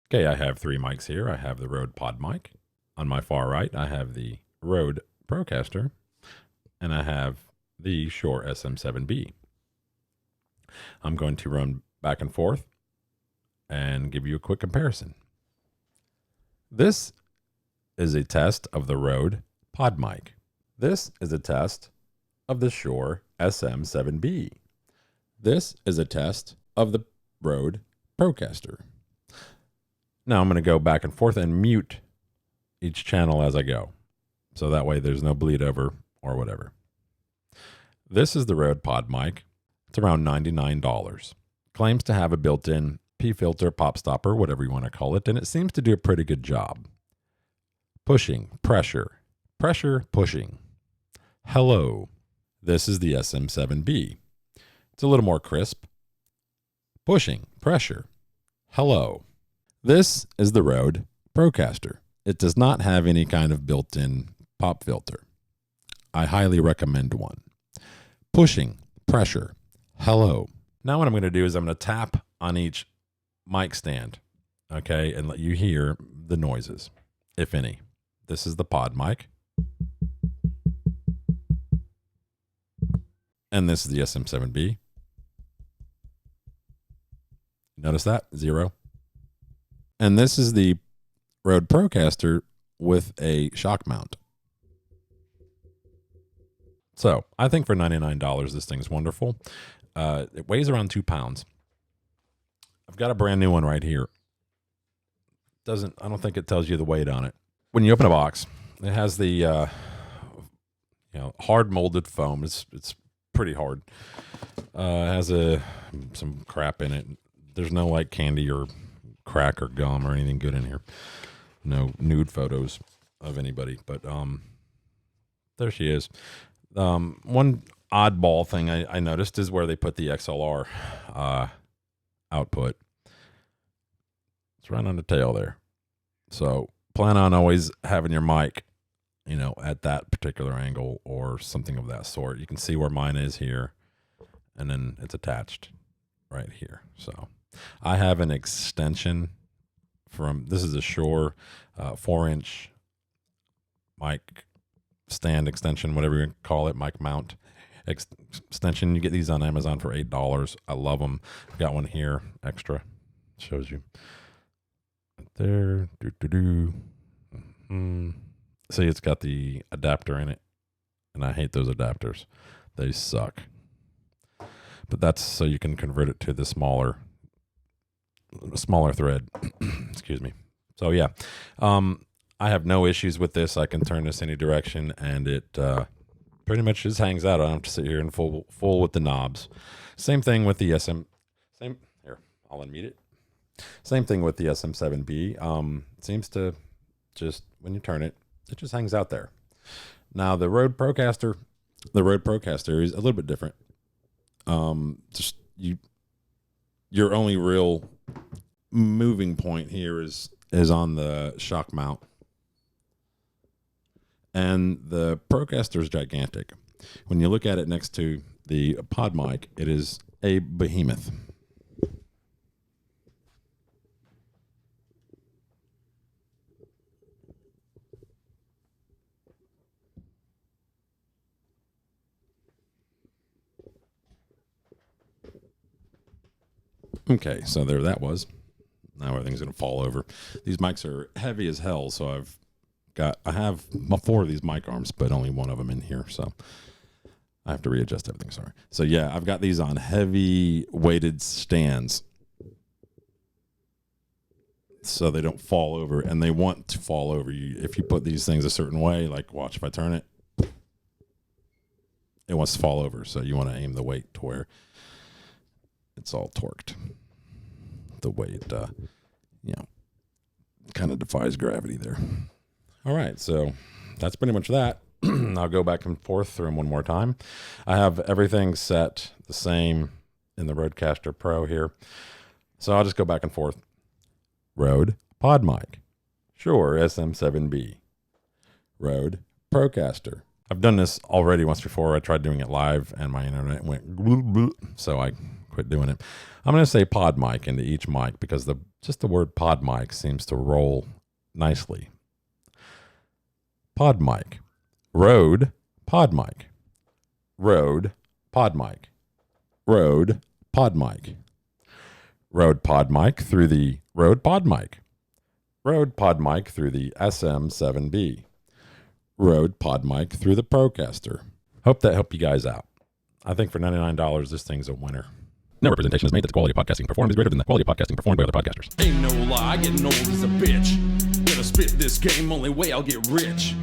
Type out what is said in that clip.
Okay, I have three mics here. I have the Rode Podmic. On my far right, I have the Rode Procaster, and I have the Shure SM7B. I'm going to run back and forth and give you a quick comparison. This is a test of the Rode Podmic. This is a test of the Shure SM7B. This is a test of the Rode Procaster. Now I'm going to go back and forth and mute each channel as I go, so that way there's no bleed over or whatever. This is the Rode Podmic. It's around $99. Claims to have a built-in P-filter, pop stopper, whatever you want to call it, and it seems to do a pretty good job. Pushing, pressure, pressure, pushing. Hello. This is the SM7B. It's a little more crisp. Pushing, pressure. Hello. This is the Rode Procaster. It does not have any kind of built-in pop filter. I highly recommend one. Pushing, pressure. Hello. Now what I'm going to do is I'm going to tap on each mic stand, okay, and let you hear the noises, if any. This is the Podmic. And this is the SM7B. Notice that? 0. And this is the Rode Procaster with a shock mount. So I think for $99, this thing's wonderful. It weighs around 2 pounds. I've got a brand new one right here. I don't think it tells you the weight on it. When you open a box, it has the hard molded foam. It's pretty hard. It has some crap in it. There's no like candy or crack or gum or anything good in here. No nude photos of anybody, but there she is. One oddball thing I noticed is where they put the XLR output. It's right on the tail there. So plan on always having your mic, at that particular angle or something of that sort. You can see where mine is here, and then it's attached right here. So I have an extension this is a Shure 4-inch mic stand extension, whatever you call it, mic mount extension. You get these on Amazon for $8. I love them. I've got one here extra. Shows you right there. See, it's got the adapter in it, and I hate those adapters. They suck. But that's so you can convert it to the smaller thread. Excuse me. So yeah, I have no issues with this. I can turn this any direction, and it pretty much just hangs out. I don't have to sit here and fool with the knobs. Same thing with the here, I'll unmute it. Same thing with the SM7B. It seems to just, when you turn it, it just hangs out there. Now the Rode Procaster is a little bit different. Your only real moving point here is on the shock mount. And the Procaster is gigantic. When you look at it next to the Podmic, it is a behemoth. Okay, so there that was. Now everything's going to fall over. These mics are heavy as hell, so I have 4 of these mic arms, but only one of them in here, so I have to readjust everything, sorry. So yeah, I've got these on heavy weighted stands so they don't fall over, and they want to fall over. If you put these things a certain way, like watch if I turn it, it wants to fall over, so you want to aim the weight to where it's all torqued the way it, kind of defies gravity there. All right, so that's pretty much that. I'll go back and forth through them one more time. I have everything set the same in the Rodecaster Pro here. So I'll just go back and forth. Rode Podmic, Shure SM7B, Rode Procaster. I've done this already once before. I tried doing it live and my internet went glue, glue, so I quit doing it. I'm going to say Podmic into each mic because just the word Podmic seems to roll nicely. Podmic. Rode Podmic. Rode Podmic. Rode Podmic. Rode Podmic through the Rode Podmic. Rode Podmic through the SM7B. Rode Podmic through the Procaster. Hope that helped you guys out. I think for $99, this thing's a winner. No representation is made that the quality of podcasting performed is greater than the quality of podcasting performed by other podcasters. Ain't no lie, getting old as a bitch. Gonna spit this game, only way I'll get rich.